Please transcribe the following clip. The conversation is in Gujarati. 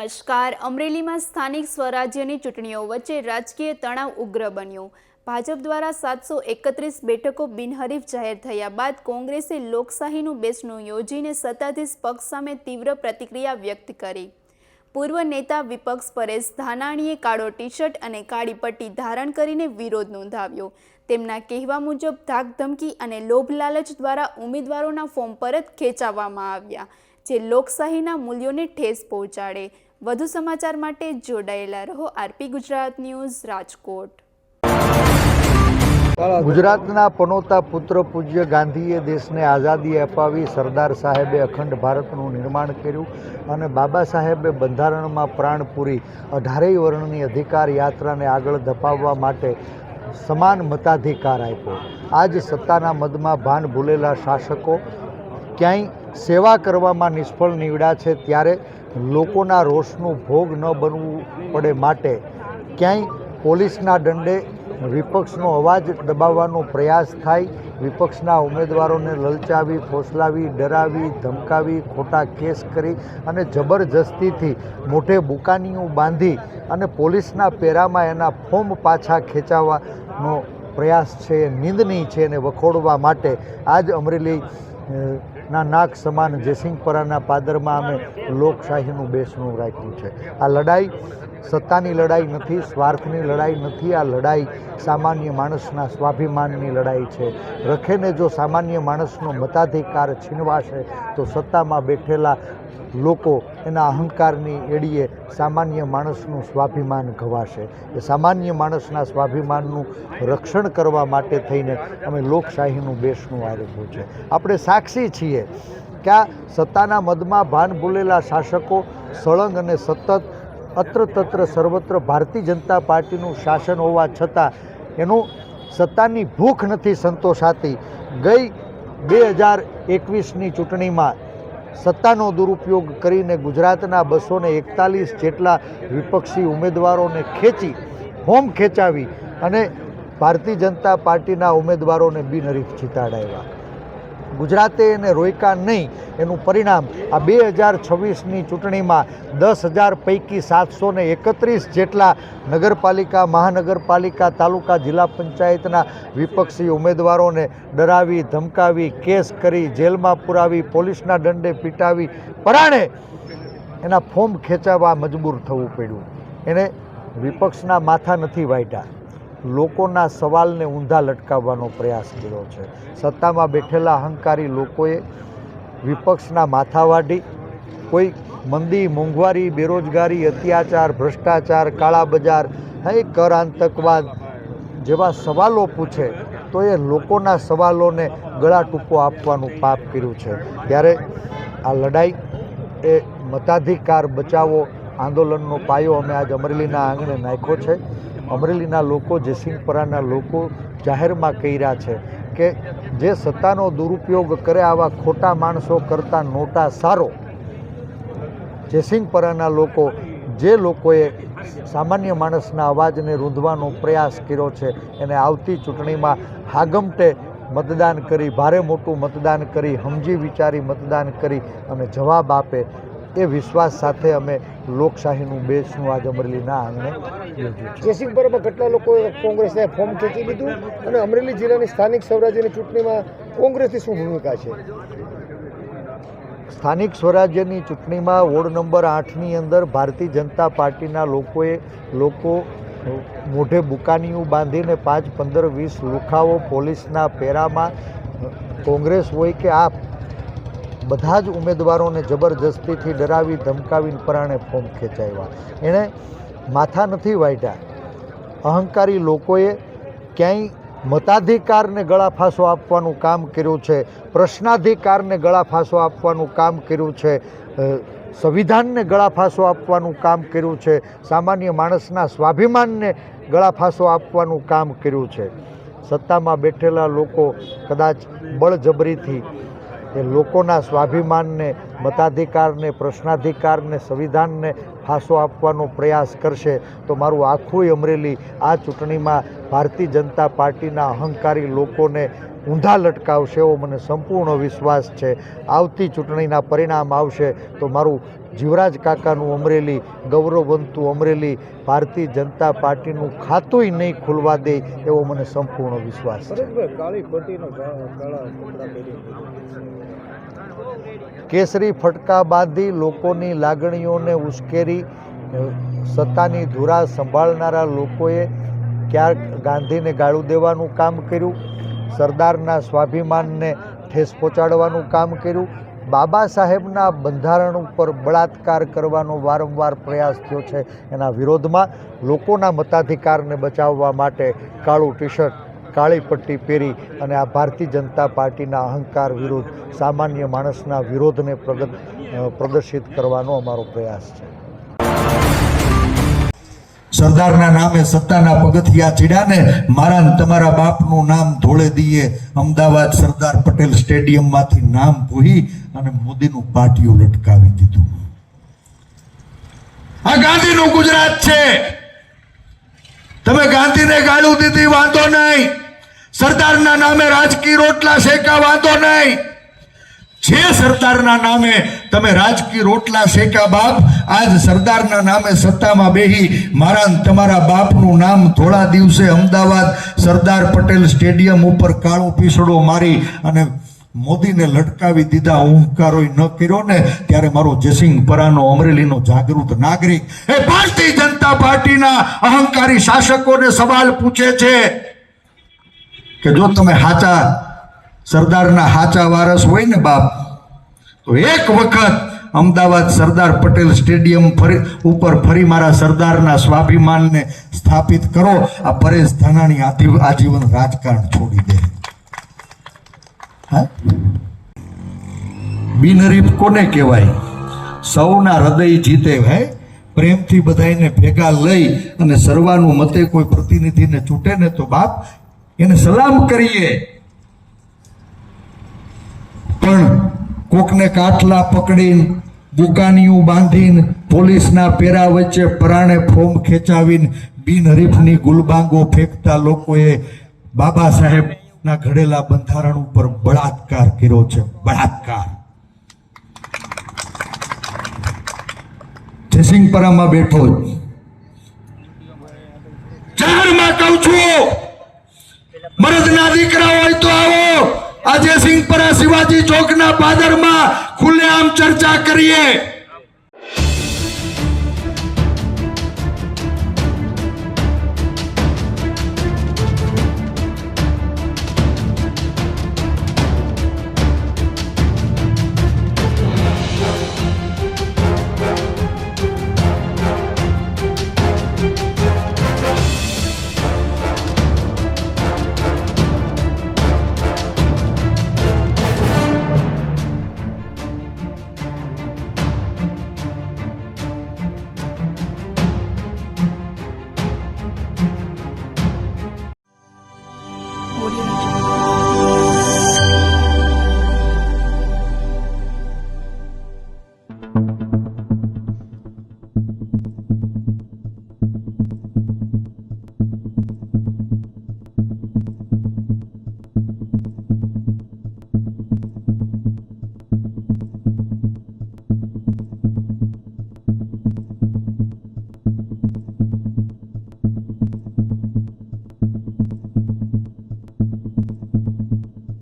નમસ્કાર. અમરેલીમાં સ્થાનિક સ્વરાજ્યની ચૂંટણીઓ વચ્ચે રાજકીય તણાવ ઉગ્ર બન્યો. ભાજપ દ્વારા 731 બેઠકો બિનહરીફ જાહેર થયા બાદ કોંગ્રેસે લોકશાહીનું બેસણું યોજીને સત્તાધીશ પક્ષ સામે તીવ્ર પ્રતિક્રિયા વ્યક્ત કરી. પૂર્વ નેતા વિપક્ષ પરેશ ધાનાણીએ કાળો ટી-શર્ટ અને કાળી પટ્ટી ધારણ કરીને વિરોધ નોંધાવ્યો. તેમના કહેવા મુજબ ધાકધમકી અને લોભ લાલચ દ્વારા ઉમેદવારોના ફોર્મ પરત ખેંચાવવામાં આવ્યા, જે લોકશાહીના મૂલ્યોને ઠેસ પહોંચાડે. વધુ સમાચાર માટે જોડાયેલા રહો. RP Gujarat news, Rajkot. ગુજરાતના પનોતા પુત્ર પૂજ્ય ગાંધીએ દેશને આઝાદી અપાવી, સરદાર સાહેબે અખંડ ભારતનું નિર્માણ કર્યું અને બાબા સાહેબે બંધારણમાં પ્રાણ પૂરી 18 વર્ણની અધિકાર યાત્રાને આગળ ધપાવવા માટે સમાન મતાધિકાર આપ્યો. આજ સત્તાના મદમાં ભાન ભૂલેલા શાસકો ક્યાંય સેવા કરવામાં નિષ્ફળ નીવડ્યા છે, ત્યારે લોકોના રોષનું ભોગ ન બનવું પડે માટે ક્યાંય પોલીસના દંડે વિપક્ષનો અવાજ દબાવવાનો પ્રયાસ થાય, વિપક્ષના ઉમેદવારોને લલચાવી, ફોસલાવી, ડરાવી, ધમકાવી, ખોટા કેસ કરી અને જબરજસ્તીથી મોઢે બુકાનીઓ બાંધી અને પોલીસના પેરામાં એના ફોર્મ પાછા ખેંચાવવાનો પ્રયાસ છે એ નિંદનીય છે. અને વખોડવા માટે આજ અમરેલી ના નાક સમાન જયસિંહપરાના પાદરમાં અમે લોકશાહીનું બેસણું રાખ્યું છે. આ લડાઈ સત્તાની લડાઈ નથી, સ્વાર્થની લડાઈ નથી. આ લડાઈ સામાન્ય માણસના સ્વાભિમાનની લડાઈ છે. રખેને જો સામાન્ય માણસનો મતાધિકાર છીનવાશે તો સત્તામાં બેઠેલા લોકો એના અહંકારની એડીએ સામાન્ય માણસનું સ્વાભિમાન ઘવાશે. એ સામાન્ય માણસના સ્વાભિમાનનું રક્ષણ કરવા માટે થઈને અમે લોકશાહીનું બેસણું આપ્યું છે. આપણે સાક્ષી છીએ કે આ સત્તાના મદમાં ભાન ભૂલેલા શાસકો સળંગ અને સતત અત્ર તત્ર સર્વત્ર ભારતીય જનતા પાર્ટીનું શાસન હોવા છતાં એનું સત્તાની ભૂખ નથી સંતોષાતી. ગઈ 2021ની ચૂંટણીમાં સત્તાનો દુરુપયોગ કરીને ગુજરાતના 241 જેટલા વિપક્ષી ઉમેદવારોને ફોર્મ ખેંચાવી અને ભારતીય જનતા પાર્ટીના ઉમેદવારોને બિનહરીફ જીતાડાવ્યા. ગુજરાતે એને રોક્યા નહીં. એનું પરિણામ આ 2026ની ચૂંટણીમાં 10,000 પૈકી 731 જેટલા નગરપાલિકા, મહાનગરપાલિકા, તાલુકા, જિલ્લા પંચાયતના વિપક્ષી ઉમેદવારોને ડરાવી, ધમકાવી, કેસ કરી, જેલમાં પુરાવી, પોલીસના દંડે પીટાવી, પરાણે એના ફોર્મ ખેંચાવવા મજબૂર થવું પડ્યું. એને વિપક્ષના માથા નથી વાઢ્યા, લોકોના સવાલને ઊંધા લટકાવવાનો પ્રયાસ કર્યો છે. સત્તામાં બેઠેલા અહંકારી લોકોએ વિપક્ષના માથા વાઢી કોઈ મંદી, મોંઘવારી, બેરોજગારી, અત્યાચાર, ભ્રષ્ટાચાર, કાળા બજાર, કર આતંકવાદ જેવા સવાલો પૂછે તો એ લોકોના સવાલોને ગળા ટૂંકો આપવાનું પાપ કર્યું છે. ત્યારે આ લડાઈ એ મતાધિકાર બચાવો આંદોલનનો પાયો અમે આજ અમરેલીના આંગણે નાખ્યો છે. અમરેલીના લોકો, જયસિંહપરાના લોકો જાહેરમાં કર્યા છે કે જે સત્તાનો દુરુપયોગ કરે આવા ખોટા માણસો કરતાં નોટા સારો. જયસિંહપરાના લોકો, જે લોકોએ સામાન્ય માણસના અવાજને રૂંધવાનો પ્રયાસ કર્યો છે, એને આવતી ચૂંટણીમાં હાગમટે મતદાન કરી, ભારે મોટું મતદાન કરી, સમજી વિચારી મતદાન કરી અને જવાબ આપે એ વિશ્વાસ સાથે અમે લોકશાહીનું બેસણું આજ અમરેલીના આંગણે યોજ્યું છે. જયસિંહપરામાં કેટલા લોકોએ કોંગ્રેસને ફોર્મ ખેંચી લીધું અને અમરેલી જિલ્લાની સ્થાનિક સ્વરાજ્યની ચૂંટણીમાં કોંગ્રેસની શું ભૂમિકા છે? સ્થાનિક સ્વરાજ્યની ચૂંટણીમાં વોર્ડ નંબર 8ની અંદર ભારતીય જનતા પાર્ટીના લોકો મોઢે બુકાનીઓ બાંધીને 5, 15, 20 લુખાઓ પોલીસના પેરામાં, કોંગ્રેસ હોય કે આપ, બધા જ ઉમેદવારોને જબરજસ્તીથી ડરાવી, ધમકાવીને પરાણે ફોર્મ ખેંચાવ્યા. એણે માથા નથી વાઢ્યા. અહંકારી લોકોએ ક્યાંય મતાધિકારને ગળાફાંસો આપવાનું કામ કર્યું છે, પ્રશ્નાધિકારને ગળાફાંસો આપવાનું કામ કર્યું છે, સંવિધાનને ગળાફાંસો આપવાનું કામ કર્યું છે, સામાન્ય માણસના સ્વાભિમાનને ગળાફાંસો આપવાનું કામ કર્યું છે. સત્તામાં બેઠેલા લોકો કદાચ બળજબરીથી એ લોકોના સ્વાભિમાનને મતાધિકારને, પ્રશ્નાધિકારને, સંવિધાનને ફાંસો આપવાનો પ્રયાસ કરશે તો મારું આખું અમરેલી આ ચૂંટણીમાં ભારતીય જનતા પાર્ટીના અહંકારી લોકોને ઊંધા લટકાવશે એવો મને સંપૂર્ણ વિશ્વાસ છે. આવતી ચૂંટણીના પરિણામ આવશે તો મારું જીવરાજ કાકાનું અમરેલી, ગૌરવવંતું અમરેલી ભારતીય જનતા પાર્ટીનું ખાતુંય નહીં ખુલવા દે એવો મને સંપૂર્ણ વિશ્વાસ છે. કેસરી ફટકા બાંધી લોકોની લાગણીઓને ઉશ્કેરી સત્તાની ધુરા સંભાળનારા લોકોએ ક્યાંક ગાંધીને ગાળું દેવાનું કામ કર્યું, સરદારના સ્વાભિમાનને ઠેસ પહોંચાડવાનું કામ કર્યું, બાબા સાહેબના બંધારણ ઉપર બળાત્કાર કરવાનો વારંવાર પ્રયાસ થયો છે. એના વિરોધમાં લોકોના મતાધિકારને બચાવવા માટે કાળું ટી શર્ટ, કાળી પટ્ટી પહેરી અને આ ભારતીય જનતા પાર્ટીના અહંકાર વિરુદ્ધ, સામાન્ય માણસના વિરોધને પ્રદર્શિત કરવાનો અમારો પ્રયાસ છે. સરદારના નામે સત્તાના પગથિયા ચડ્યાને મારા ને તમારા બાપનું નામ ધોળે દઈએ અમદાવાદ સરદાર પટેલ સ્ટેડિયમમાંથી નામ ભૂહી અને મોદીનું પાટિયું લટકાવી દીધું. આ ગાંધીનું ગુજરાત છે. તમે ગાંધીને ગાળું દીધી વાંધો નહીં, સરદારના નામે રાજકીય રોટલા શેકા વાંધો નહીં. જે સરદારના નામે તમે રાજકીય રોટલા શેકા બાપ, આજ સરદારના નામે સત્તામાં બેહી મારા ને તમારા બાપનું નામ થોડા દિવસે અમદાવાદ સરદાર પટેલ સ્ટેડિયમ ઉપર કાળો પીસડો મારી અને મોદીને લટકાવી દીધા, હુંકારોય ન કર્યો ને ત્યારે મારો જયસિંહપરાનો અમરેલીનો જાગૃત નાગરિક એ ભારતીય જનતા પાર્ટીના અહંકારી શાસકોને સવાલ પૂછે છે કે જો તમે હાચા સરદારના હાચા વારસ હોય ને બાપ, તો એક વખત અમદાવાદ સરદાર પટેલ સ્ટેડિયમ ઉપર ફરી મારા સરદારના સ્વાભિમાનને સ્થાપિત કરો. આ પરેશ ધાનાણી આજીવન રાજકારણ છોડી દે. હા, બિનહરીફ કોને કહેવાય? સૌના હૃદય જીતે. હે, પ્રેમથી બધાને ભેગા લઈ અને સર્વાનું મતે કોઈ પ્રતિનિધિને ચૂંટે ને તો બાપ એને સલામ કરીએ. પણ કોકને કાટલા પકડીને, દુકાનીયું બાંધીને, પોલીસના પેરા વચ્ચે પરાણે ફોર્મ ખેંચાવીને બિનહરીફની ગુલબાંગો ફેંકતા લોકોએ બાબા સાહેબના ઘડેલા બંધારણ ઉપર બળાત્કાર કર્યો છે. બળાત્કાર. જયસિંહપરામાં બેઠો જાહેરમાં કહું છું, મરદના દીકરા હોય તો આવો આજે સિંહપરા શિવાજી ચોકના પાદરમાં ખુલ્લેઆમ ચર્ચા કરીએ.